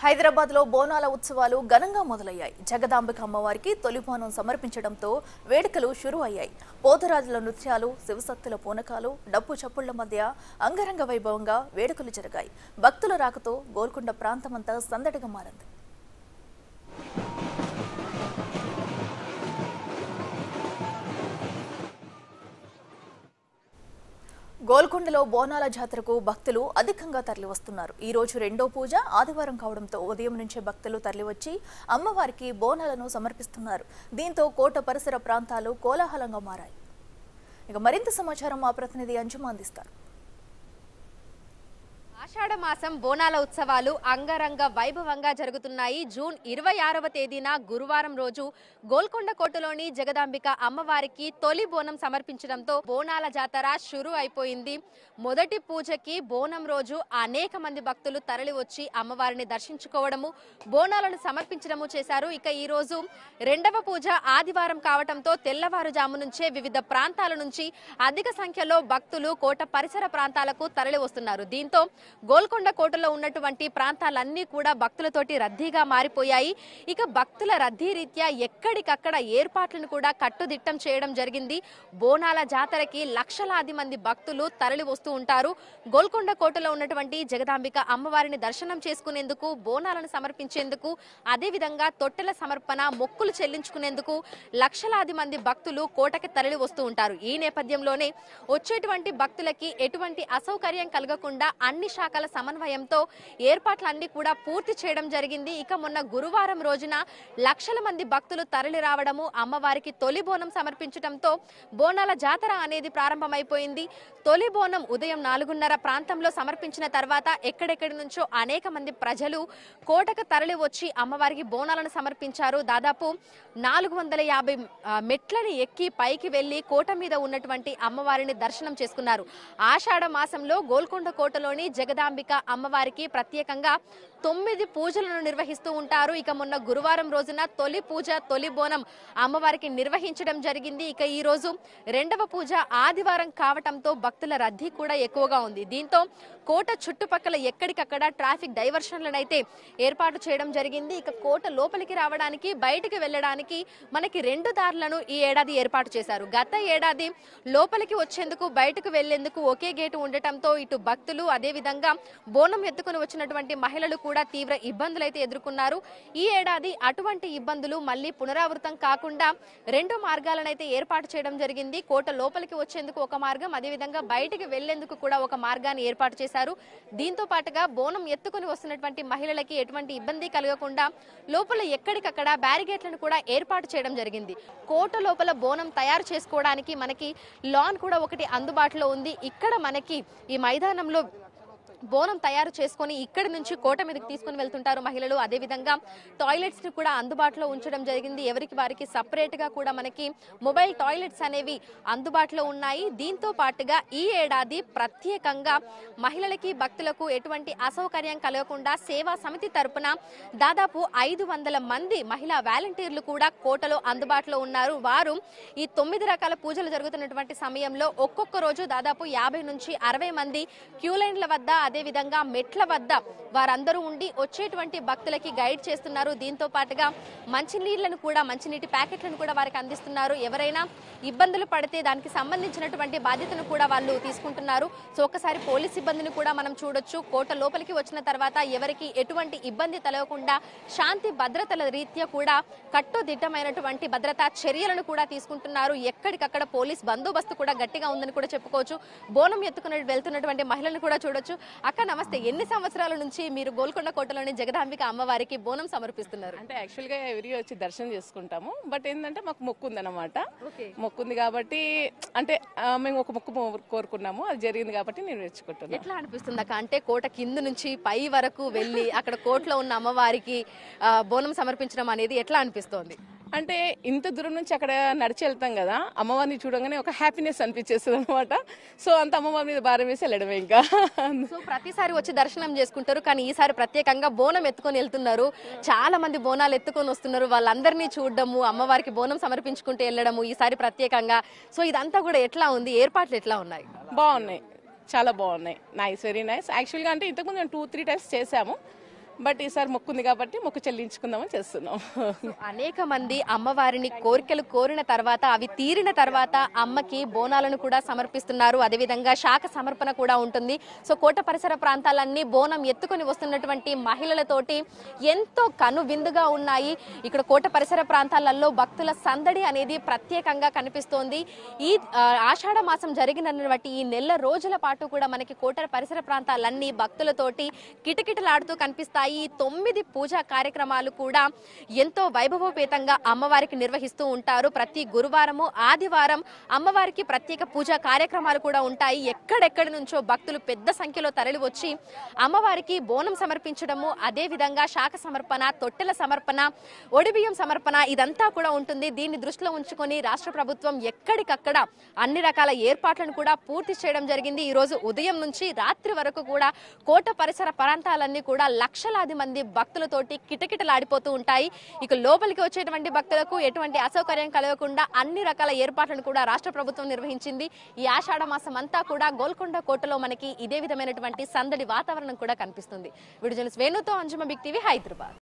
హైదరాబాద్ లో బోనాల ఉత్సవాలు ఘనంగా మొదలయ్యాయి. జగదాంబిక అమ్మవారికి తొలి బోనం సమర్పించడంతో వేడుకలు షురు అయ్యాయి. పోతరాజుల నృత్యాలు, శివసత్తుల పూనకాలు, డప్పు చప్పుళ్ల మధ్య అంగరంగ వైభవంగా వేడుకలు జరిగాయి. భక్తుల రాకతో గోల్కొండ ప్రాంతమంతా సందడిగా మారింది. గోల్కొండలో బోనాల జాతరకు భక్తులు అధికంగా తరలివస్తున్నారు. ఈ రోజు రెండో పూజ ఆదివారం కావడంతో ఉదయం నుంచే భక్తులు తరలివచ్చి అమ్మవారికి బోనాలను సమర్పిస్తున్నారు. దీంతో కోట పరిసర ప్రాంతాలు కోలాహలంగా మారాయి. ఇక మరింత సమాచారం మా ప్రతినిధి అంజుమ అందిస్తారు. ఆషాఢ మాసం బోనాల ఉత్సవాలు అంగరంగ వైభవంగా జరుగుతున్నాయి. జూన్ 26వ తేదీన గురువారం రోజు గోల్కొండ కోటలోని జగదాంబిక అమ్మవారికి తొలి బోనం సమర్పించడంతో బోనాల జాతర షురు అయిపోయింది. మొదటి పూజకి బోనం రోజు అనేక మంది భక్తులు తరలి వచ్చి అమ్మవారిని దర్శించుకోవడము, బోనాలను సమర్పించడము చేశారు. ఇక ఈ రోజు రెండవ పూజ ఆదివారం కావడంతో తెల్లవారుజాము నుంచే వివిధ ప్రాంతాల నుంచి అధిక సంఖ్యలో భక్తులు కోట పరిసర ప్రాంతాలకు తరలి వస్తున్నారు. దీంతో గోల్కొండ కోటలో ఉన్నటువంటి ప్రాంతాలన్నీ కూడా భక్తులతోటి రద్దీగా మారిపోయాయి. ఇక భక్తుల రద్దీ రీత్యా ఎక్కడికక్కడ ఏర్పాట్లను కూడా కట్టుదిట్టం చేయడం జరిగింది. బోనాల జాతరకి లక్షలాది మంది భక్తులు తరలి వస్తూ ఉంటారు. గోల్కొండ కోటలో ఉన్నటువంటి జగదాంబిక అమ్మవారిని దర్శనం చేసుకునేందుకు, బోనాలను సమర్పించేందుకు, అదేవిధంగా తొట్టెల సమర్పణ, మొక్కులు చెల్లించుకునేందుకు లక్షలాది మంది భక్తులు కోటకి తరలి వస్తూ ఉంటారు. ఈ నేపథ్యంలోనే వచ్చేటువంటి భక్తులకి ఎటువంటి అసౌకర్యం కలగకుండా అన్ని శాఖల సమన్వయంతో ఏర్పాట్లన్నీ కూడా పూర్తి చేయడం జరిగింది. ఇక మొన్న గురువారం రోజున లక్షల మంది భక్తులు తరలి రావడము, అమ్మవారికి తొలి బోనం సమర్పించడంతో బోనాల జాతర అనేది ప్రారంభమైపోయింది. తొలి బోనం ఉదయం 4:30 ప్రాంతంలో సమర్పించిన తర్వాత ఎక్కడెక్కడి నుంచో అనేక మంది ప్రజలు కోటకు తరలి వచ్చి అమ్మవారికి బోనాలను సమర్పించారు. దాదాపు 450 మెట్లని ఎక్కి పైకి వెళ్లి కోట మీద ఉన్నటువంటి అమ్మవారిని దర్శనం చేసుకున్నారు. ఆషాఢ మాసంలో గోల్కొండ కోటలోని జగదాంబిక అమ్మవారికి ప్రత్యేకంగా 9 పూజలను నిర్వహిస్తూ ఉంటారు. ఇక మొన్న గురువారం రోజున తొలి పూజ, తొలి బోనం అమ్మవారికి నిర్వహించడం జరిగింది. ఇక ఈ రోజు రెండవ పూజ ఆదివారం కావటంతో భక్తుల రద్దీ కూడా ఎక్కువగా ఉంది. దీంతో కోట చుట్టుపక్కల ఎక్కడికక్కడ ట్రాఫిక్ డైవర్షన్లను అయితే ఏర్పాటు చేయడం జరిగింది. ఇక కోట లోపలికి రావడానికి, బయటికి వెళ్ళడానికి మనకి 2 దారులను ఈ ఏడాది ఏర్పాటు చేశారు. గత ఏడాది లోపలికి వచ్చేందుకు, బయటకు వెళ్లేందుకు ఒకే గేటు ఉండటంతో ఇటు భక్తులు, అదేవిధంగా బోనం ఎత్తుకుని వచ్చినటువంటి మహిళలు కూడా తీవ్ర ఇబ్బందులు అయితే ఎదుర్కొన్నారు. ఈ ఏడాది అటువంటి ఇబ్బందులు మళ్లీ పునరావృతం కాకుండా 2 మార్గాలనైతే ఏర్పాటు చేయడం జరిగింది. కోట లోపలికి వచ్చేందుకు ఒక మార్గం, అదేవిధంగా బయటికి వెళ్లేందుకు కూడా ఒక మార్గాన్ని ఏర్పాటు చేశారు. దీంతో పాటుగా బోనం ఎత్తుకుని వస్తున్నటువంటి మహిళలకి ఎటువంటి ఇబ్బంది కలగకుండా లోపల ఎక్కడికక్కడ బ్యారిగేట్లను కూడా ఏర్పాటు చేయడం జరిగింది. కోట లోపల బోనం తయారు చేసుకోవడానికి మనకి లాన్ కూడా ఒకటి అందుబాటులో ఉంది. ఇక్కడ మనకి ఈ మైదానంలో బోనం తయారు చేసుకొని ఇక్కడి నుంచి కోట మీదకి తీసుకుని వెళ్తుంటారు మహిళలు. అదేవిధంగా టాయిలెట్స్ ని కూడా అందుబాటులో ఉంచడం జరిగింది. ఎవరికి వారికి సపరేట్ గా కూడా మనకి మొబైల్ టాయిలెట్స్ అనేవి అందుబాటులో ఉన్నాయి. దీంతో పాటుగా ఈ ఏడాది ప్రత్యేకంగా మహిళలకి, భక్తులకు ఎటువంటి అసౌకర్యం కలగకుండా సేవా సమితి తరపున దాదాపు 500 మంది మహిళా వాలంటీర్లు కూడా కోటలో అందుబాటులో ఉన్నారు. వారు ఈ 9 రకాల పూజలు జరుగుతున్నటువంటి సమయంలో ఒక్కొక్క రోజు దాదాపు 50 నుంచి 60 మంది క్యూ లైన్ల వద్ద, అదేవిధంగా మెట్ల వద్ద వారందరూ ఉండి వచ్చేటువంటి భక్తులకి గైడ్ చేస్తున్నారు. దీంతో పాటుగా మంచినీళ్లను కూడా, మంచినీటి ప్యాకెట్లను కూడా వారికి అందిస్తున్నారు. ఎవరైనా ఇబ్బందులు పడితే దానికి సంబంధించినటువంటి బాధ్యతను కూడా వాళ్ళు తీసుకుంటున్నారు. సో ఒకసారి పోలీస్ సిబ్బందిని కూడా మనం చూడొచ్చు. కోట లోపలికి వచ్చిన తర్వాత ఎవరికి ఎటువంటి ఇబ్బంది తలగకుండా శాంతి భద్రతల రీత్యా కూడా కట్టుదిట్టమైనటువంటి భద్రతా చర్యలను కూడా తీసుకుంటున్నారు. ఎక్కడికక్కడ పోలీస్ బందోబస్తు కూడా గట్టిగా ఉందని కూడా చెప్పుకోవచ్చు. బోనం ఎత్తుకుని వెళ్తున్నటువంటి మహిళలను కూడా చూడొచ్చు. అక్క నమస్తే, ఎన్ని సంవత్సరాల నుంచి మీరు గోల్కొండ కోటలోని జగదాంబిక అమ్మవారికి బోనం సమర్పిస్తున్నారు? అంటే యాక్చువల్ గా ఎవరి వచ్చి దర్శనం చేసుకుంటాము. బట్ ఏంటంటే మాకు మొక్కు ఉందన్నమాట. మొక్కు ఉంది కాబట్టి అంటే మేము ఒక మొక్కు కోరుకున్నాము, అది జరిగింది కాబట్టి నేను నేర్చుకుంటున్నాను. ఎట్లా అనిపిస్తుంది అక్క? అంటే కోట కింద నుంచి పై వరకు వెళ్ళి అక్కడ కోటలో ఉన్న అమ్మవారికి బోనం సమర్పించడం అనేది ఎట్లా అనిపిస్తోంది? అంటే ఇంత దూరం నుంచి అక్కడ నడిచి వెళ్తాం కదా, అమ్మవారిని చూడగానే ఒక హ్యాపీనెస్ అనిపించేస్తుంది అనమాట. సో అంత అమ్మవారి మీద భారం వేసి వెళ్ళడమే. ఇంకా సో ప్రతిసారి వచ్చి దర్శనం చేసుకుంటారు, కానీ ఈసారి ప్రత్యేకంగా బోనం ఎత్తుకొని వెళ్తున్నారు. చాలా మంది బోనాలు ఎత్తుకొని వస్తున్నారు. వాళ్ళందరినీ చూడడము, అమ్మవారికి బోనం సమర్పించుకుంటూ వెళ్ళడము ఈసారి ప్రత్యేకంగా. సో ఇదంతా కూడా ఎట్లా ఉంది? ఏర్పాట్లు ఎట్లా ఉన్నాయి? బాగున్నాయి, చాలా బాగున్నాయి. Nice, very nice. యాక్చువల్గా అంటే ఇంతకుముందు మేము 2-3 టైమ్స్ చేసాము. బట్ ఈసారి మొక్కు ఉంది కాబట్టి మొక్కు చెల్లించుకుందామని చేస్తున్నాం. అనేక మంది అమ్మవారిని కోరికలు కోరిన తర్వాత అవి తీరిన తర్వాత అమ్మకి బోనాలను కూడా సమర్పిస్తున్నారు. అదేవిధంగా శాఖ సమర్పణ కూడా ఉంటుంది. సో కోట పరిసర ప్రాంతాలన్నీ బోనం ఎత్తుకొని వస్తున్నటువంటి మహిళలతోటి ఎంతో కనువిందుగా ఉన్నాయి. ఇక్కడ కోట పరిసర ప్రాంతాలలో భక్తుల సందడి అనేది ప్రత్యేకంగా కనిపిస్తోంది. ఈ ఆషాఢ మాసం జరిగినటువంటి ఈ నెల రోజుల పాటు కూడా మనకి కోట పరిసర ప్రాంతాలన్నీ భక్తులతోటి కిటకిటలాడుతూ కనిపిస్తాయి. 9 పూజా కార్యక్రమాలు కూడా ఎంతో వైభవోపేతంగా అమ్మవారికి నిర్వహిస్తూ ఉంటారు. ప్రతి గురువారము ఆదివారం అమ్మవారికి ప్రత్యేక పూజా కార్యక్రమాలు కూడా ఉంటాయి. ఎక్కడెక్కడి నుంచో భక్తులు పెద్ద సంఖ్యలో తరలి వచ్చి అమ్మవారికి బోనం సమర్పించడము, అదే విధంగా శాఖ సమర్పణ, తొట్టెల సమర్పణ, ఒడిబియ్యం సమర్పణ ఇదంతా కూడా ఉంటుంది. దీన్ని దృష్టిలో ఉంచుకొని రాష్ట్ర ప్రభుత్వం ఎక్కడికక్కడ అన్ని రకాల ఏర్పాట్లను కూడా పూర్తి చేయడం జరిగింది. ఈ రోజు ఉదయం నుంచి రాత్రి వరకు కూడా కోట పరిసర ప్రాంతాలన్నీ కూడా లక్షలాది మంది భక్తులతోటి కిటకిటలాడిపోతూ ఉంటాయి. ఇక లోపలికి వచ్చేటువంటి భక్తులకు ఎటువంటి అసౌకర్యం కలగకుండా అన్ని రకాల ఏర్పాట్లను కూడా రాష్ట్ర ప్రభుత్వం నిర్వహించింది. ఈ ఆషాఢ మాసం అంతా కూడా గోల్కొండ కోటలో మనకి ఇదే విధమైనటువంటి సందడి వాతావరణం కూడా కనిపిస్తుంది. వీడియో జర్నలిస్ట్ వేణుతో అంజుమ బిగ్ టీవీ, హైదరాబాద్.